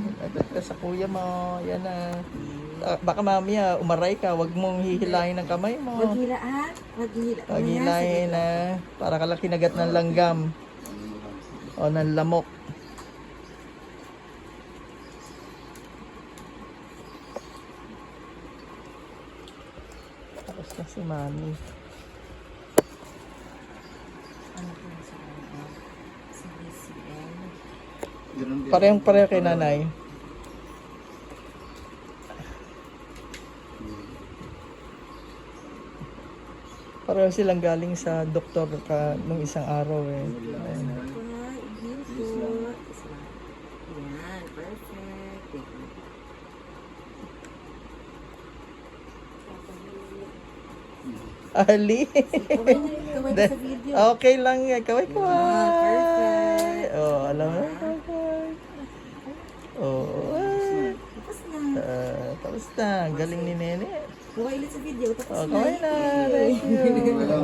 nanay. Agad ka sa kuya mo. Yan na. Baka mamaya umaray ka. Huwag mong hihilahin ng kamay mo. Maghila ha? Maghila. Huwag hihilahin na. Para ka lang kinagat ng langgam. O ng lamok. Tapos na si mami. Ano po sa kanya? Si BCL. Parehong-pareho kay nanay. Pareho silang galing sa doktor nung isang araw eh. Ayun. Yan, perfect. Ali. Kaway ka sa video. Okay lang yan. Kaway ko. Perfect. Oh, alam mo. Oh. Tapos na. Tapos na. Galing ni Nene. Kaway ulit sa video. Tapos Oh, na. kaway na. Thank you.